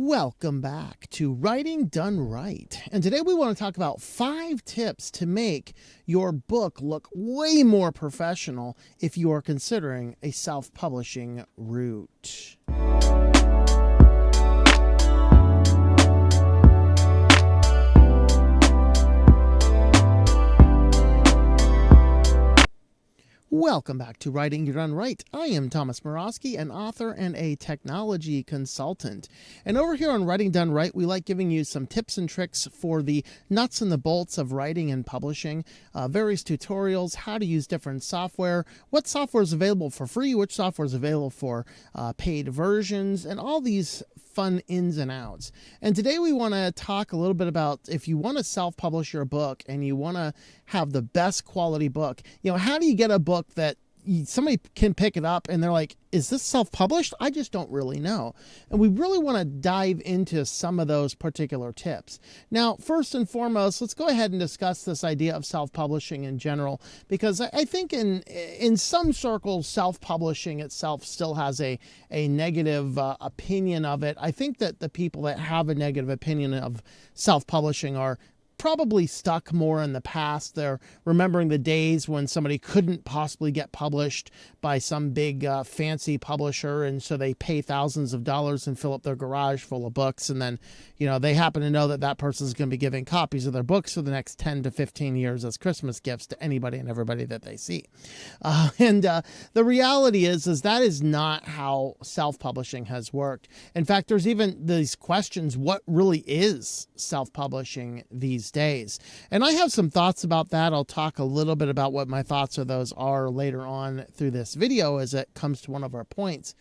Welcome back to Writing Done Right. And today we want to talk about 5 tips to make your book look way more professional if you are considering a self-publishing route. Welcome back to Writing Done Right. I am Thomas Morosky, an author and a technology consultant. And over here on Writing Done Right, we like giving you some tips and tricks for the nuts and the bolts of writing and publishing, various tutorials, how to use different software, what software is available for free, which software is available for paid versions, and all these fun ins and outs. And today we want to talk a little bit about if you want to self-publish your book and you want to have the best quality book, how do you get a book that somebody can pick it up and they're like, is this self-published? I just don't really know. And we really want to dive into some of those particular tips. Now, first and foremost, let's go ahead and discuss this idea of self-publishing in general, because I think in some circles, self-publishing itself still has a negative opinion of it. I think that the people that have a negative opinion of self-publishing are probably stuck more in the past. They're remembering the days when somebody couldn't possibly get published by some big fancy publisher, and so they pay thousands of dollars and fill up their garage full of books, and then they happen to know that that person's going to be giving copies of their books for the next 10 to 15 years as Christmas gifts to anybody and everybody that they see. The reality is that is not how self-publishing has worked. In fact, there's even these questions, what really is self-publishing these days? And I have some thoughts about that. I'll talk a little bit about what my thoughts of those are later on through this video as it comes to one of our points.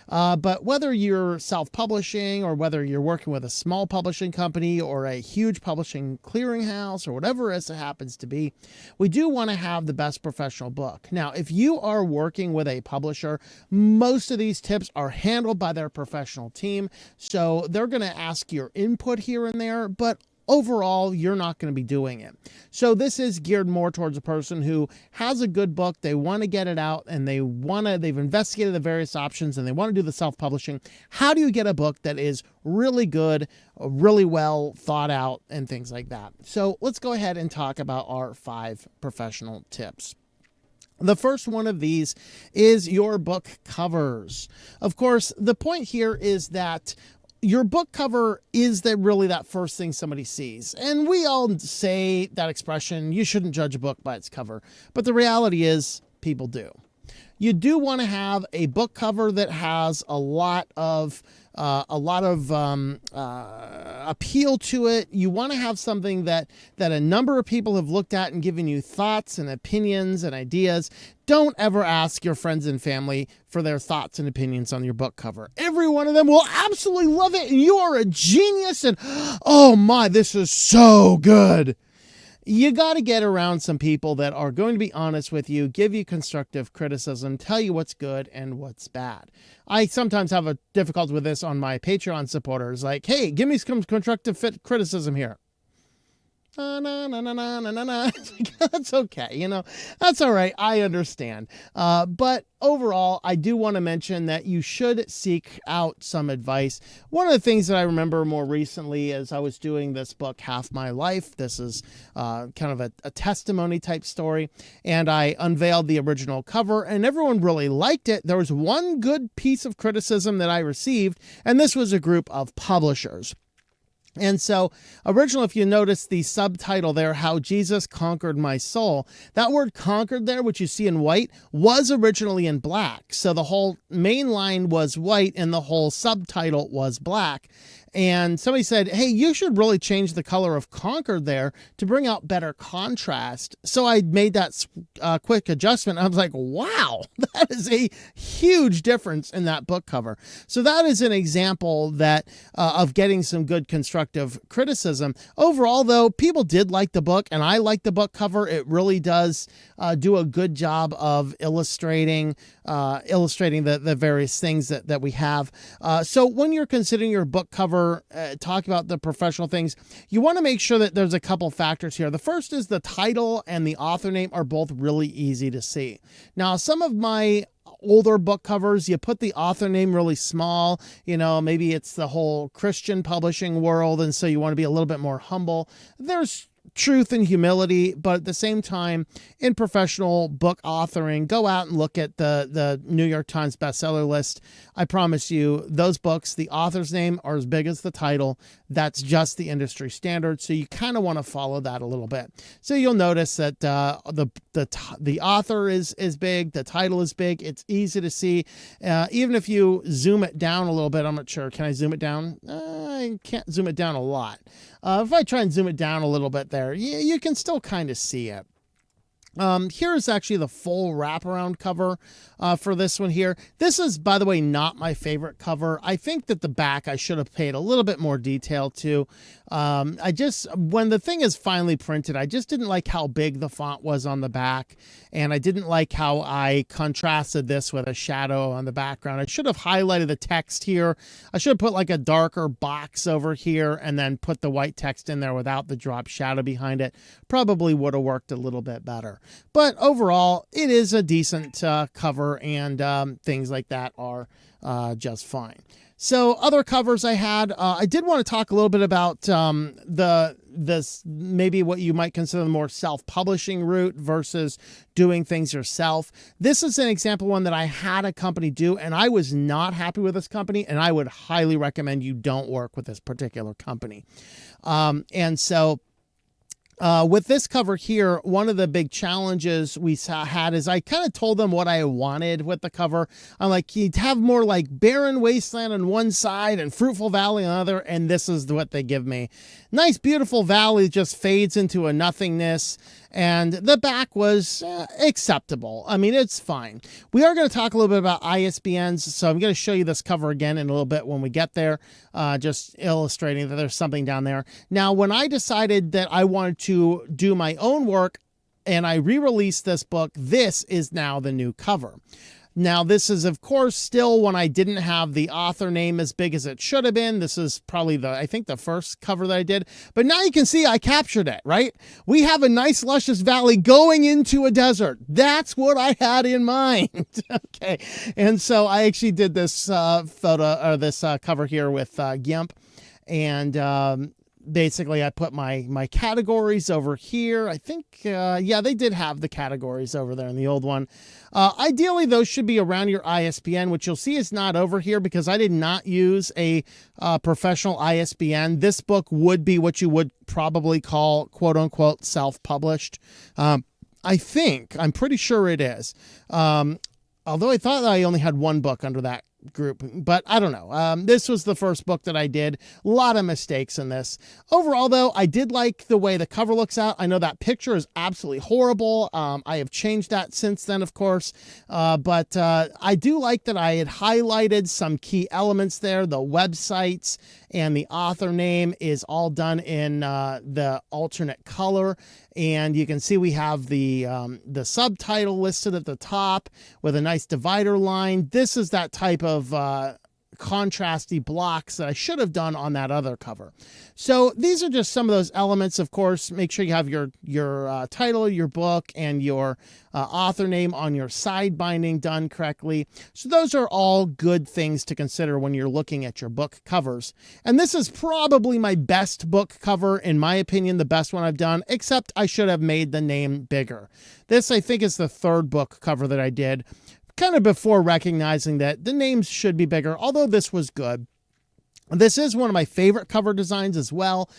But whether you're self-publishing or whether you're working with a small publishing company or a huge publishing clearinghouse or whatever it happens to be, we do want to have the best professional book. Now, if you are working with a publisher, most of these tips are handled by their professional team. So they're going to ask your input here and there, but overall, you're not going to be doing it. So this is geared more towards a person who has a good book, they want to get it out, and they've investigated the various options, and they want to do the self-publishing. How do you get a book that is really good, really well thought out, and things like that? So let's go ahead and talk about our 5 professional tips. The first one of these is your book covers. Of course, the point here is that your book cover is really that first thing somebody sees. And we all say that expression, you shouldn't judge a book by its cover. But the reality is people do. You do want to have a book cover that has a lot of appeal to it. You want to have something that a number of people have looked at and given you thoughts and opinions and ideas. Don't ever ask your friends and family for their thoughts and opinions on your book cover. Every one of them will absolutely love it, and you are a genius, and oh my, this is so good. You got to get around some people that are going to be honest with you, give you constructive criticism, tell you what's good and what's bad. I sometimes have a difficulty with this on my Patreon supporters, like, hey, give me some constructive criticism here. That's okay. That's all right. I understand. But overall, I do want to mention that you should seek out some advice. One of the things that I remember more recently as I was doing this book, Half My Life, this is kind of a testimony type story, and I unveiled the original cover, and everyone really liked it. There was one good piece of criticism that I received, and this was a group of publishers. And so originally, if you notice the subtitle there, How Jesus Conquered My Soul, that word conquered there, which you see in white, was originally in black. So the whole main line was white and the whole subtitle was black. And somebody said, hey, you should really change the color of conquered there to bring out better contrast. So I made that quick adjustment. I was like, wow, that is a huge difference in that book cover. So that is an example that of getting some good constructive criticism. Overall, though, people did like the book, and I like the book cover. It really does do a good job of illustrating the various things that we have. So when you're considering your book cover, talk about the professional things, you want to make sure that there's a couple factors here. The first is the title and the author name are both really easy to see. Now, some of my older book covers, you put the author name really small. You know, maybe it's the whole Christian publishing world, and so you want to be a little bit more humble. There's truth and humility, but at the same time, in professional book authoring, go out and look at the New York Times bestseller list. I promise you, those books, the author's name are as big as the title. That's just the industry standard, so you kind of want to follow that a little bit. So you'll notice that the author is big, the title is big. It's easy to see, even if you zoom it down a little bit. I'm not sure. Can I zoom it down? I can't zoom it down a lot. If I try and zoom it down a little bit there, you can still kind of see it. Here is actually the full wraparound cover for this one here. This is, by the way, not my favorite cover. I think that the back I should have paid a little bit more detail to. When the thing is finally printed, I just didn't like how big the font was on the back, and I didn't like how I contrasted this with a shadow on the background. I should have highlighted the text here. I should have put like a darker box over here and then put the white text in there without the drop shadow behind it. Probably would have worked a little bit better. But overall, it is a decent cover, and things like that are just fine. So other covers I had, I did want to talk a little bit about this maybe what you might consider the more self-publishing route versus doing things yourself. This is an example one that I had a company do, and I was not happy with this company, and I would highly recommend you don't work with this particular company. With this cover here, one of the big challenges we had is I kind of told them what I wanted with the cover. I'm like, you'd have more like barren wasteland on one side and fruitful valley on the other, and this is what they give me. Nice, beautiful valley just fades into a nothingness, and the back was acceptable. I mean, it's fine. We are going to talk a little bit about ISBNs, so I'm going to show you this cover again in a little bit when we get there, just illustrating that there's something down there. Now, when I decided that I wanted to do my own work and I re-released this book, this is now the new cover. Now, this is, of course, still when I didn't have the author name as big as it should have been. This is probably I think the first cover that I did. But now you can see I captured it, right? We have a nice, luscious valley going into a desert. That's what I had in mind. Okay. And so I actually did this cover here with GIMP. And basically, I put my categories over here. I think, yeah, they did have the categories over there in the old one. Ideally, those should be around your ISBN, which you'll see is not over here because I did not use a professional ISBN. This book would be what you would probably call, quote unquote, self-published. I'm pretty sure it is. Although I thought that I only had one book under that group, but I don't know. This was the first book that I did. A lot of mistakes in this. Overall, though, I did like the way the cover looks out. I know that picture is absolutely horrible. I have changed that since then, of course. But I do like that I had highlighted some key elements there. The websites and the author name is all done in the alternate color. And you can see we have the subtitle listed at the top with a nice divider line. This is that type of contrasty blocks that I should have done on that other cover. So these are just some of those elements. Of course, make sure you have your title of your book and your author name on your side binding done correctly. So those are all good things to consider when you're looking at your book covers. And this is probably my best book cover, in my opinion, the best one I've done, except I should have made the name bigger. This, I think, is the third book cover that I did, kind of before recognizing that the names should be bigger, although this was good. This is one of my favorite cover designs as well.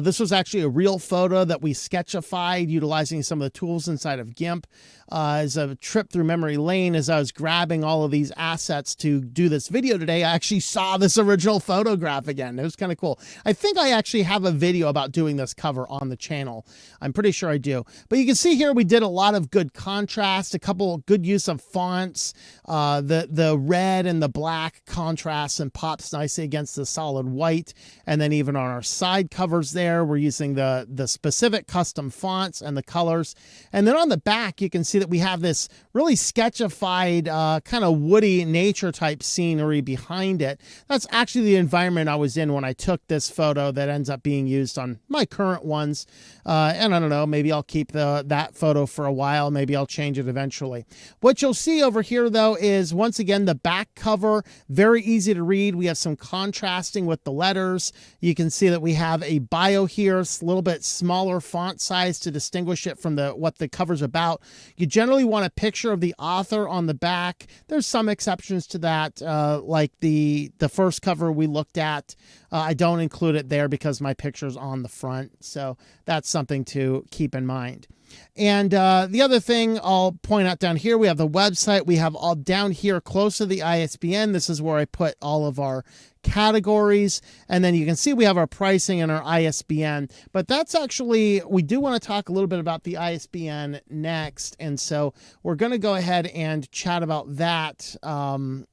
This was actually a real photo that we sketchified utilizing some of the tools inside of GIMP. As a trip through memory lane, as I was grabbing all of these assets to do this video today, I actually saw this original photograph again. It was kind of cool. I think I actually have a video about doing this cover on the channel. I'm pretty sure I do. But you can see here we did a lot of good contrast, a couple good use of fonts. The red and the black contrasts and pops nicely against the solid white. And then even on our side covers there, we're using the specific custom fonts and the colors. And then on the back, you can see that we have this really sketchified kind of woody nature type scenery behind it. That's actually the environment I was in when I took this photo that ends up being used on my current ones. And I don't know, maybe I'll keep that photo for a while. Maybe I'll change it eventually. What you'll see over here, though, is once again the back cover, very easy to read. We have some contrasting with the letters. You can see that we have a bio here. It's a little bit smaller font size to distinguish it from what the cover's about. You generally want a picture of the author on the back. There's some exceptions to that, like the first cover we looked at. I don't include it there because my picture's on the front. So that's something to keep in mind. And the other thing I'll point out down here, we have the website. We have all down here close to the ISBN. This is where I put all of our categories. And then you can see we have our pricing and our ISBN. But that's actually, we do want to talk a little bit about the ISBN next. And so we're going to go ahead and chat about that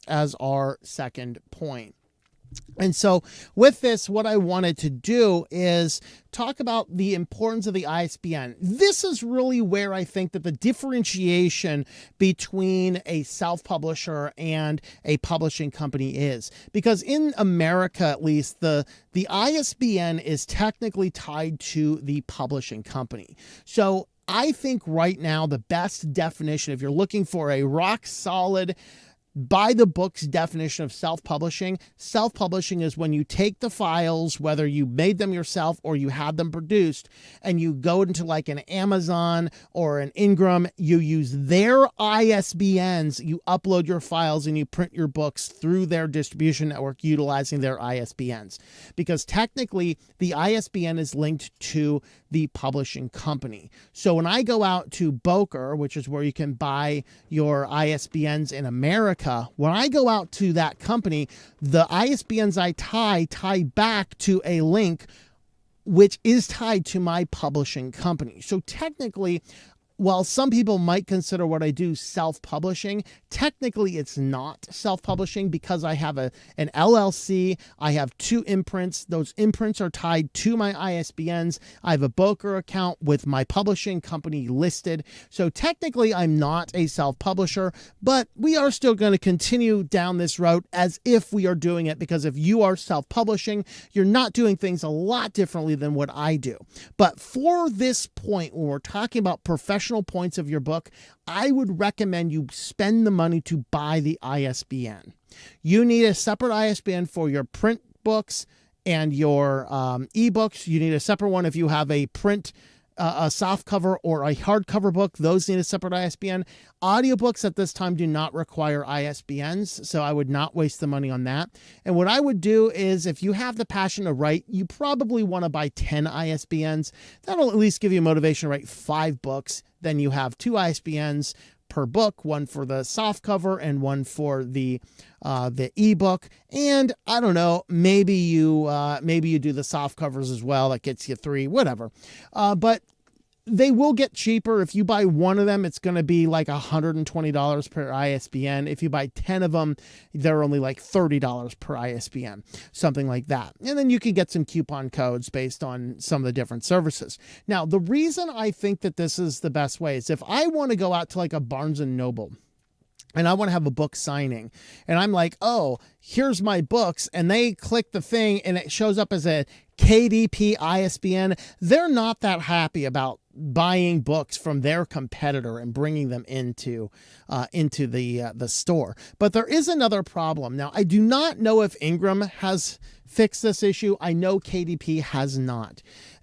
as our second point. And so with this, what I wanted to do is talk about the importance of the ISBN. This is really where I think that the differentiation between a self-publisher and a publishing company is. Because in America, at least, the ISBN is technically tied to the publishing company. So I think right now the best definition, if you're looking for a rock solid by the book's definition of self-publishing is when you take the files, whether you made them yourself or you had them produced, and you go into like an Amazon or an Ingram, you use their ISBNs, you upload your files and you print your books through their distribution network utilizing their ISBNs. Because technically the ISBN is linked to the publishing company. So when I go out to Boker, which is where you can buy your ISBNs in America, when I go out to that company, the ISBNs I tie back to a link which is tied to my publishing company. So technically, while some people might consider what I do self-publishing, technically it's not self-publishing because I have an LLC. I have 2 imprints. Those imprints are tied to my ISBNs. I have a Boker account with my publishing company listed. So technically I'm not a self-publisher, but we are still going to continue down this road as if we are doing it, because if you are self-publishing, you're not doing things a lot differently than what I do. But for this point, when we're talking about professional points of your book, I would recommend you spend the money to buy the ISBN. You need a separate ISBN for your print books and your ebooks. You need a separate one if you have a print, a soft cover or a hardcover book. Those need a separate ISBN. Audiobooks at this time do not require ISBNs, so I would not waste the money on that. And what I would do is, if you have the passion to write, you probably want to buy 10 ISBNs. That'll at least give you motivation to write 5 books. Then you have 2 ISBNs per book, one for the soft cover and one for the ebook. And I don't know, maybe you do the soft covers as well. That gets you 3, whatever. But they will get cheaper. If you buy one of them, it's going to be like $120 per ISBN. If you buy 10 of them, they're only like $30 per ISBN, something like that. And then you can get some coupon codes based on some of the different services. Now, the reason I think that this is the best way is if I want to go out to like a Barnes & Noble and I want to have a book signing, and I'm like, oh, here's my books, and they click the thing and it shows up as a KDP ISBN, they're not that happy about buying books from their competitor and bringing them into the store. But there is another problem. Now, I do not know if Ingram has fixed this issue. I know KDP has not.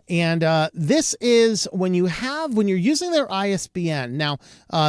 And this is when you're using their ISBN. Now,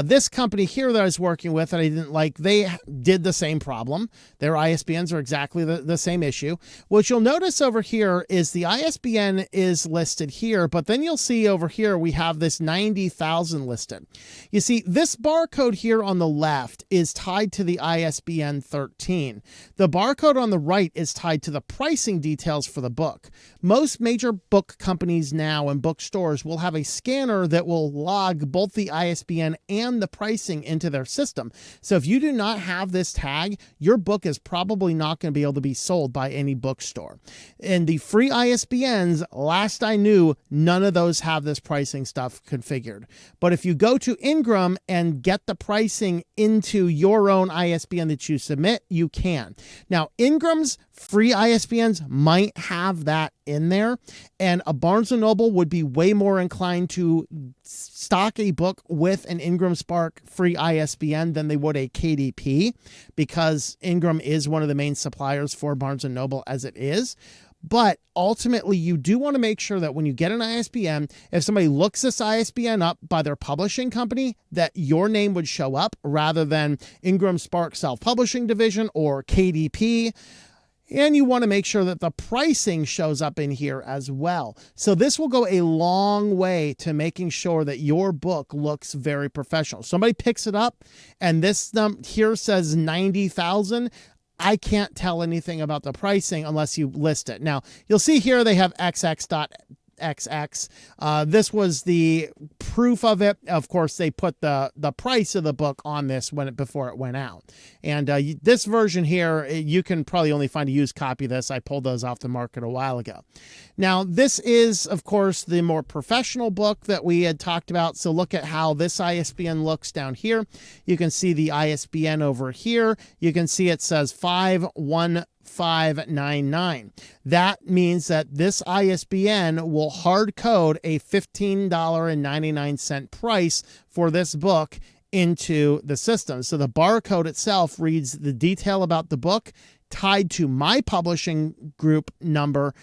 this company here that I was working with that I didn't like, they did the same problem. Their ISBNs are exactly the same issue. What you'll notice over here is the ISBN is listed here, but then you'll see over here we have this 90,000 listed. You see, this barcode here on the left is tied to the ISBN 13. The barcode on the right is tied to the pricing details for the book. Most major book companies companies now and bookstores will have a scanner that will log both the ISBN and the pricing into their system. So if you do not have this tag, your book is probably not going to be able to be sold by any bookstore. And the free ISBNs, last I knew, none of those have this pricing stuff configured. But if you go to Ingram and get the pricing into your own ISBN that you submit, you can. Now, Ingram's free ISBNs might have that in there, and a Barnes & Noble would be way more inclined to stock a book with an Ingram Spark free ISBN than they would a KDP, because Ingram is one of the main suppliers for Barnes & Noble as it is. But ultimately, you do want to make sure that when you get an ISBN, if somebody looks this ISBN up by their publishing company, that your name would show up rather than Ingram Spark Self-Publishing Division or KDP. And you want to make sure that the pricing shows up in here as well. So this will go a long way to making sure that your book looks very professional. Somebody picks it up and this here says 90,000. I can't tell anything about the pricing unless you list it. Now, you'll see here they have XX.XX. This was the proof of it. Of course, they put the price of the book on this before it went out. And this version here, you can probably only find a used copy of this. I pulled those off the market a while ago. Now, this is, of course, the more professional book that we had talked about. So look at how this ISBN looks down here. You can see the ISBN over here. You can see it says 51599. That means that this ISBN will hard code a $15.99 price for this book into the system. So the barcode itself reads the detail about the book tied to my publishing group number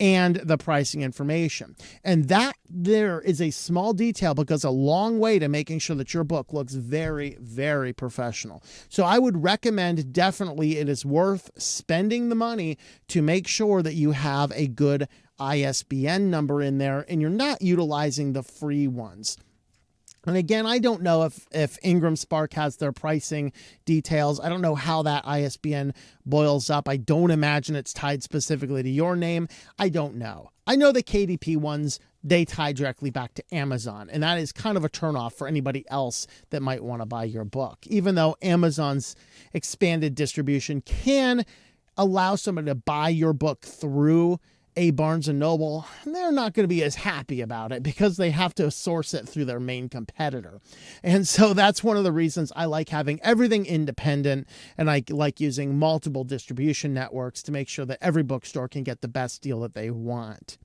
and the pricing information. And that there is a small detail, but goes a long way to making sure that your book looks very, very professional. So I would recommend, definitely, it is worth spending the money to make sure that you have a good ISBN number in there and you're not utilizing the free ones. And again, I don't know if Ingram Spark has their pricing details. I don't know how that ISBN boils up. I don't imagine it's tied specifically to your name. I don't know. I know the KDP ones, they tie directly back to Amazon, and that is kind of a turnoff for anybody else that might want to buy your book, even though Amazon's expanded distribution can allow somebody to buy your book through a Barnes & Noble. They're not going to be as happy about it because they have to source it through their main competitor. And so that's one of the reasons I like having everything independent, and I like using multiple distribution networks to make sure that every bookstore can get the best deal that they want.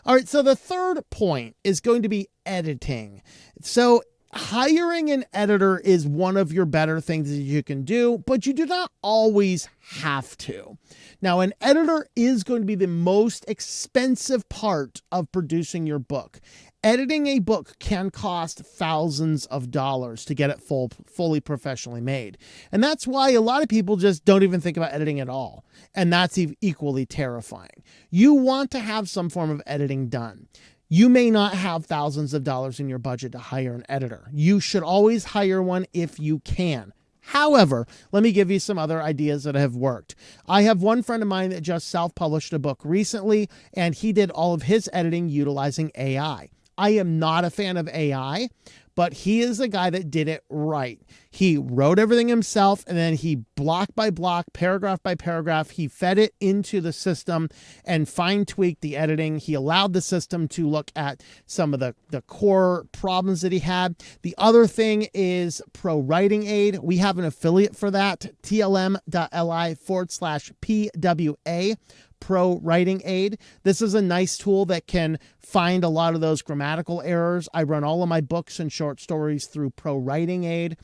All right, so the third point is going to be editing. So hiring an editor is one of your better things that you can do, but you do not always have to. Now, an editor is going to be the most expensive part of producing your book. Editing a book can cost thousands of dollars to get it fully professionally made. And that's why a lot of people just don't even think about editing at all. And that's equally terrifying. You want to have some form of editing done. You may not have thousands of dollars in your budget to hire an editor. You should always hire one if you can. However, let me give you some other ideas that have worked. I have one friend of mine that just self-published a book recently, and he did all of his editing utilizing AI. I am not a fan of AI, but he is the guy that did it right. He wrote everything himself, and then he block by block, paragraph by paragraph, he fed it into the system and fine-tweaked the editing. He allowed the system to look at some of the core problems that he had. The other thing is Pro Writing Aid. We have an affiliate for that, tlm.li/PWA. Pro Writing Aid. This is a nice tool that can find a lot of those grammatical errors. I run all of my books and short stories through Pro Writing Aid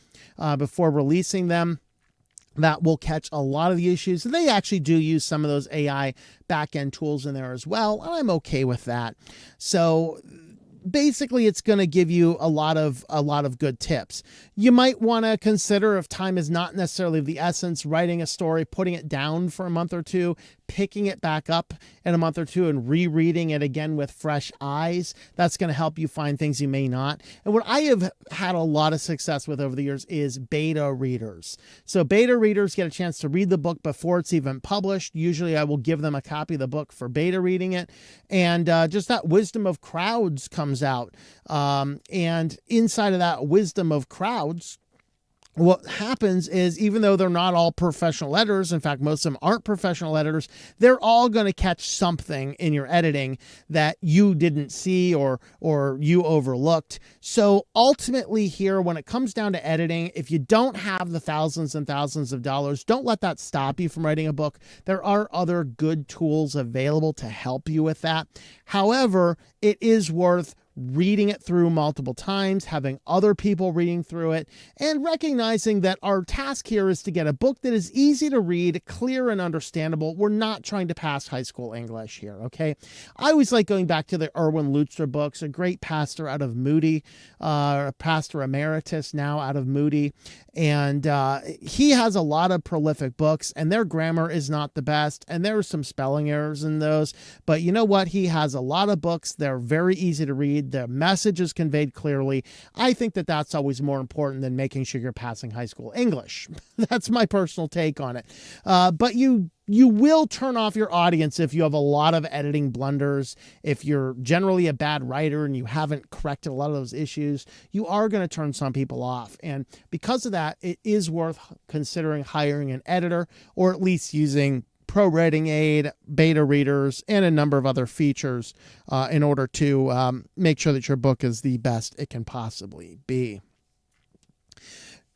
before releasing them. That will catch a lot of the issues. They actually do use some of those AI back-end tools in there as well, and I'm okay with that. So basically it's going to give you a lot of good tips. You might want to consider, if time is not necessarily of the essence, writing a story, putting it down for a month or two, picking it back up in a month or two and rereading it again with fresh eyes. That's going to help you find things you may not. And what I have had a lot of success with over the years is beta readers. So beta readers get a chance to read the book before it's even published. Usually I will give them a copy of the book for beta reading it. And just that wisdom of crowds comes out. And inside of that wisdom of crowds, what happens is, even though they're not all professional editors, in fact, most of them aren't professional editors, they're all going to catch something in your editing that you didn't see or you overlooked. So ultimately here, when it comes down to editing, if you don't have the thousands and thousands of dollars, don't let that stop you from writing a book. There are other good tools available to help you with that. However, it is worth reading it through multiple times, having other people reading through it, and recognizing that our task here is to get a book that is easy to read, clear and understandable. We're not trying to pass high school English here, okay? I always like going back to the Erwin Lutzer books, a great pastor out of Moody, pastor emeritus now out of Moody, and he has a lot of prolific books, and their grammar is not the best, and there are some spelling errors in those, but you know what? He has a lot of books. They're very easy to read. The message is conveyed clearly. I think that that's always more important than making sure you're passing high school English. That's my personal take on it. But you will turn off your audience if you have a lot of editing blunders. If you're generally a bad writer and you haven't corrected a lot of those issues, you are going to turn some people off. And because of that, it is worth considering hiring an editor, or at least using Pro Writing Aid, beta readers, and a number of other features in order to make sure that your book is the best it can possibly be.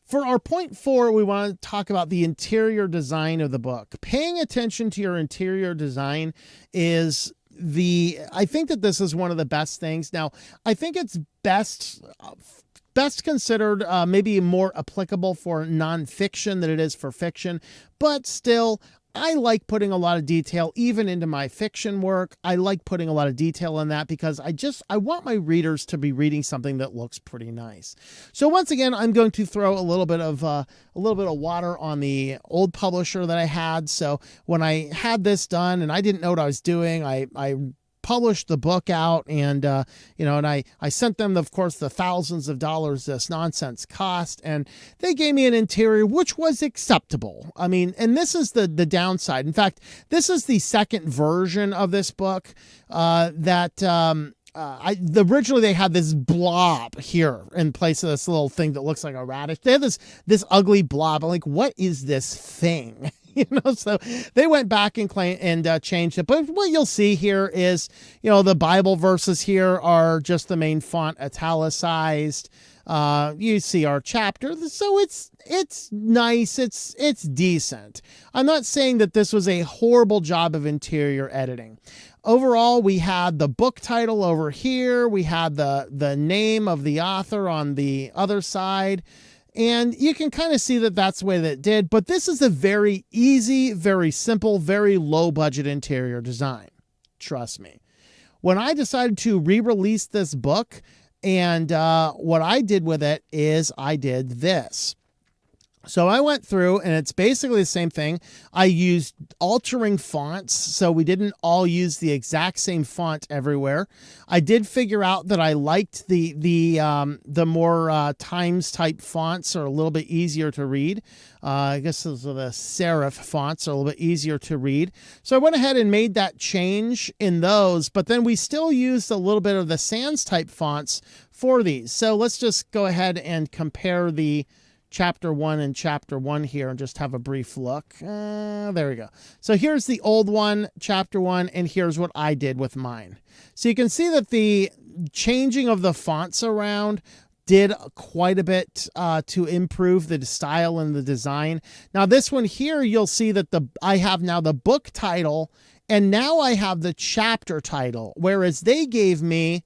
For our point 4, we want to talk about the interior design of the book. Paying attention to your interior design is I think that this is one of the best things. Now, I think it's best considered maybe more applicable for nonfiction than it is for fiction, but still, I like putting a lot of detail even into my fiction work. I like putting a lot of detail in that because I want my readers to be reading something that looks pretty nice. So once again, I'm going to throw a little bit of water on the old publisher that I had. So when I had this done and I didn't know what I was doing, I published the book out, and and I sent them, of course, the thousands of dollars this nonsense cost, and they gave me an interior which was acceptable. I mean, and this is the downside. In fact, this is the second version of this book originally they had this blob here in place of this little thing that looks like a radish. They had this ugly blob. I'm like, what is this thing? So they went back and changed it. But what you'll see here is, the Bible verses here are just the main font italicized. You see our chapter. So it's nice. It's decent. I'm not saying that this was a horrible job of interior editing. Overall, we had the book title over here. We had the name of the author on the other side. And you can kind of see that that's the way that it did. But this is a very easy, very simple, very low budget interior design. Trust me. When I decided to re-release this book, and what I did with it is I did this. So I went through, and it's basically the same thing. I used altering fonts, so we didn't all use the exact same font everywhere. I did figure out that I liked the more Times type fonts are a little bit easier to read. I guess those are the serif fonts are a little bit easier to read. So I went ahead and made that change in those, but then we still used a little bit of the sans type fonts for these. So let's just go ahead and compare the Chapter 1 and Chapter 1 here and just have a brief look. There we go. So here's the old one, Chapter 1, and here's what I did with mine. So you can see that the changing of the fonts around did quite a bit to improve the style and the design. Now this one here, you'll see that I have now the book title, and now I have the chapter title, whereas they gave me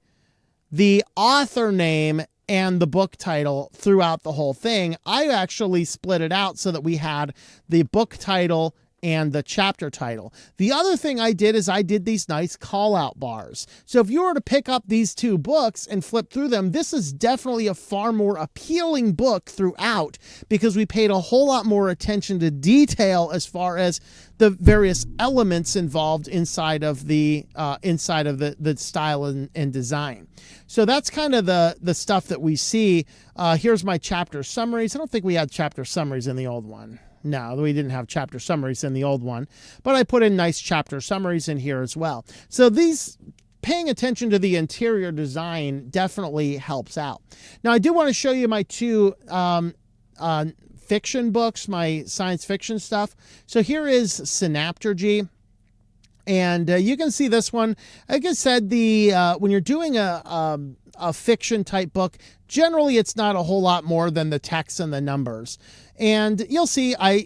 the author name and the book title throughout the whole thing. I actually split it out so that we had the book title and the chapter title. The other thing I did is I did these nice call out bars. So if you were to pick up these two books and flip through them, this is definitely a far more appealing book throughout because we paid a whole lot more attention to detail as far as the various elements involved inside of the style and design. So that's kind of the stuff that we see. Here's my chapter summaries. I don't think we had chapter summaries in the old one. No, we didn't have chapter summaries in the old one, but I put in nice chapter summaries in here as well. So these, paying attention to the interior design definitely helps out. Now, I do want to show you my two fiction books, my science fiction stuff. So here is Synaptergy. And you can see this one. Like I said, when you're doing a fiction type book, generally it's not a whole lot more than the text and the numbers. And you'll see I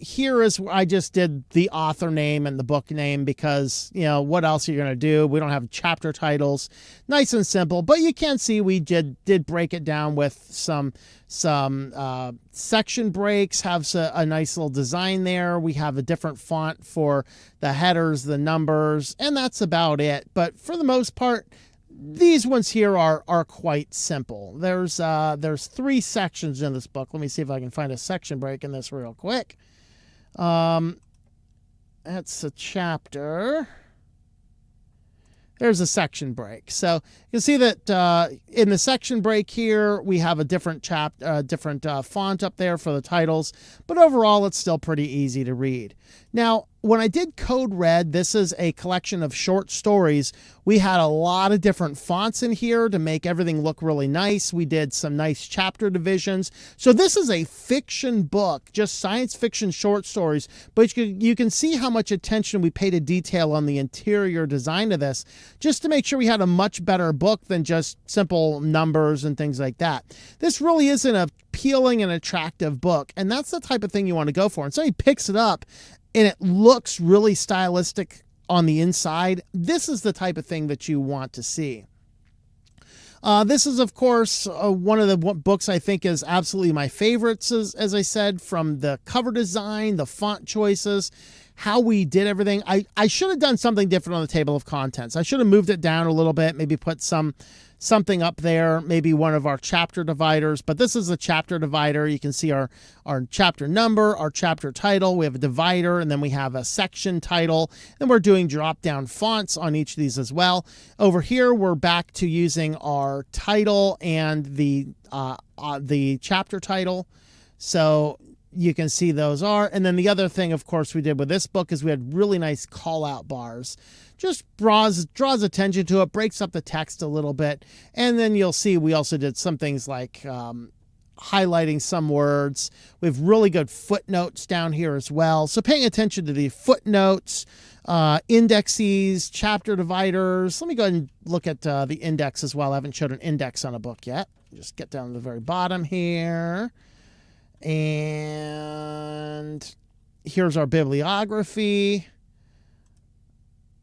just did the author name and the book name because, what else are you going to do? We don't have chapter titles. Nice and simple. But you can see we did break it down with some section breaks, have a nice little design there. We have a different font for the headers, the numbers, and that's about it. But for the most part, these ones here are quite simple. There's 3 sections in this book. Let me see if I can find a section break in this real quick. That's a chapter. There's a section break. So you can see that in the section break here, we have a different font up there for the titles, but overall it's still pretty easy to read. Now, when I did Code Red, this is a collection of short stories. We had a lot of different fonts in here to make everything look really nice. We did some nice chapter divisions. So this is a fiction book, just science fiction short stories, but you can see how much attention we pay to detail on the interior design of this, just to make sure we had a much better book than just simple numbers and things like that. This really is an appealing and attractive book, and that's the type of thing you want to go for. And so he picks it up, and it looks really stylistic on the inside. This is the type of thing that you want to see. This is, of course, one of the books I think is absolutely my favorites, as I said, from the cover design, the font choices, how we did everything. I should have done something different on the table of contents. I should have moved it down a little bit, maybe put something up there, maybe one of our chapter dividers, but this is a chapter divider. You can see our chapter number, our chapter title. We have a divider, and then we have a section title, and we're doing drop-down fonts on each of these as well. Over here, we're back to using our title and the chapter title. So you can see those are. And then the other thing, of course, we did with this book is we had really nice call-out bars. Just draws attention to it, breaks up the text a little bit. And then you'll see we also did some things like highlighting some words. We have really good footnotes down here as well. So paying attention to the footnotes, indexes, chapter dividers. Let me go ahead and look at the index as well. I haven't showed an index on a book yet. Just get down to the very bottom here. And here's our bibliography.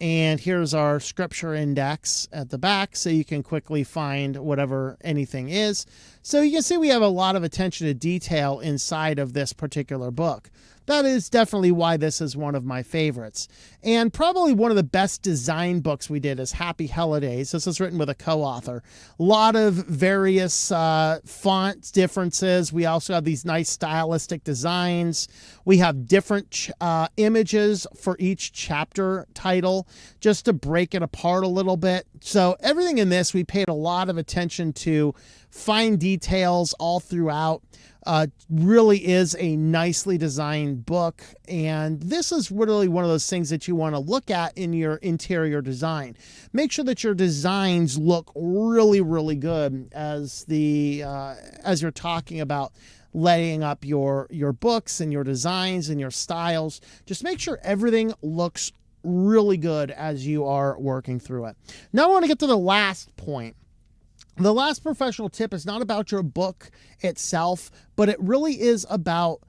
And here's our scripture index at the back, so you can quickly find whatever anything is. So you can see we have a lot of attention to detail inside of this particular book. That is definitely why this is one of my favorites. And probably one of the best design books we did is Happy Holidays. This is written with a co-author. A lot of various font differences. We also have these nice stylistic designs. We have different images for each chapter title just to break it apart a little bit. So everything in this, we paid a lot of attention to fine details all throughout. Really is a nicely designed book, and this is really one of those things that you want to look at in your interior design. Make sure that your designs look really, really good as you're talking about laying up your books and your designs and your styles. Just make sure everything looks really good as you are working through it. Now I want to get to the last point. The last professional tip is not about your book itself, but it really is about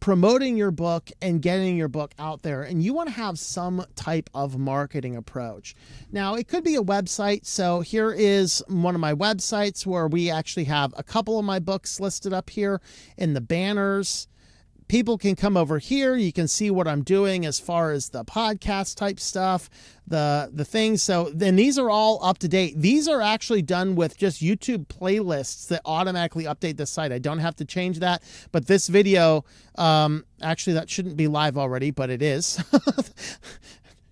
promoting your book and getting your book out there. And you want to have some type of marketing approach. Now, it could be a website. So here is one of my websites where we actually have a couple of my books listed up here in the banners. People can come over here. You can see what I'm doing as far as the podcast type stuff, the things. So then these are all up to date. These are actually done with just YouTube playlists that automatically update the site. I don't have to change that. But this video, actually that shouldn't be live already, but it is.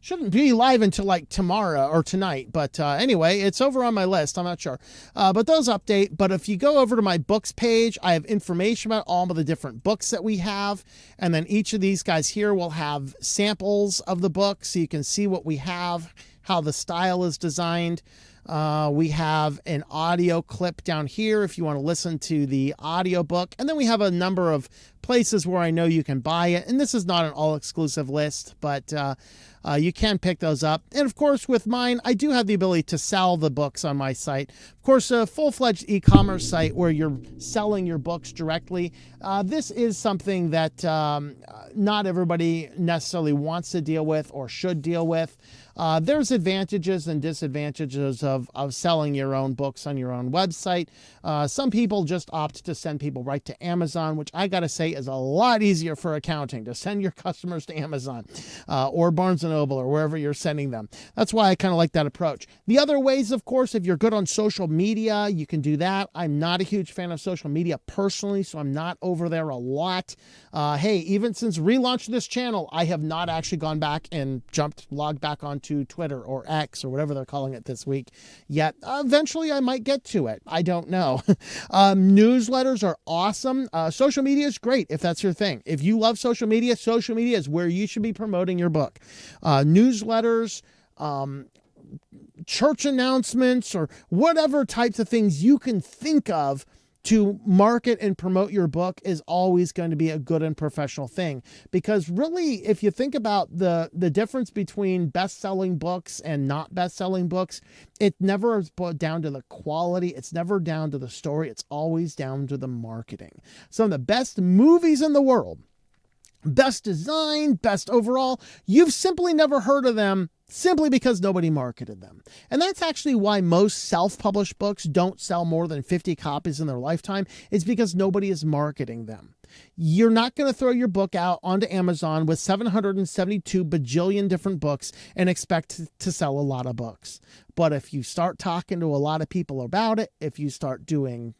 Shouldn't be live until like tomorrow or tonight. But anyway, it's over on my list. I'm not sure. But those update. But if you go over to my books page, I have information about all of the different books that we have. And then each of these guys here will have samples of the book, so you can see what we have, how the style is designed. We have an audio clip down here if you want to listen to the audio book. And then we have a number of places where I know you can buy it. And this is not an all-exclusive list, but you can pick those up. And of course, with mine, I do have the ability to sell the books on my site. Of course, a full-fledged e-commerce site where you're selling your books directly. This is something that not everybody necessarily wants to deal with or should deal with. There's advantages and disadvantages of selling your own books on your own website. Some people just opt to send people right to Amazon, which I got to say is a lot easier for accounting to send your customers to Amazon or Barnes & Noble or wherever you're sending them. That's why I kind of like that approach. The other ways, of course, if you're good on social media, you can do that. I'm not a huge fan of social media personally, so I'm not over there a lot. Hey, even since relaunching this channel, I have not actually gone back and logged back onto Twitter or X or whatever they're calling it this week yet. Eventually I might get to it. I don't know. Newsletters are awesome. Social media is great if that's your thing. If you love social media is where you should be promoting your book. Newsletters, church announcements, or whatever types of things you can think of to market and promote your book is always going to be a good and professional thing. Because really, if you think about the difference between best-selling books and not best-selling books, it never is down to the quality. It's never down to the story. It's always down to the marketing. Some of the best movies in the world, best design, best overall, you've simply never heard of them simply because nobody marketed them. And that's actually why most self-published books don't sell more than 50 copies in their lifetime. It's because nobody is marketing them. You're not going to throw your book out onto Amazon with 772 bajillion different books and expect to sell a lot of books. But if you start talking to a lot of people about it, if you start doing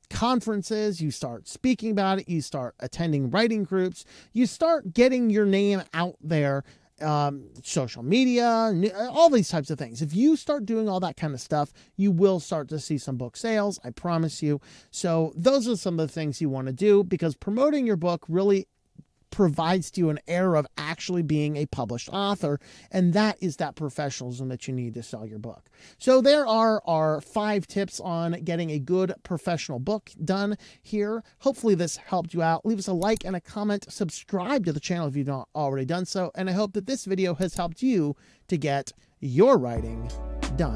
conferences, you start speaking about it, you start attending writing groups, you start getting your name out there, social media, all these types of things. If you start doing all that kind of stuff, you will start to see some book sales, I promise you. So those are some of the things you want to do, because promoting your book really provides to you an air of actually being a published author, and that is that professionalism that you need to sell your book. So there are our 5 tips on getting a good professional book done here. Hopefully this helped you out. Leave us a like and a comment. Subscribe to the channel if you've not already done so, and I hope that this video has helped you to get your writing done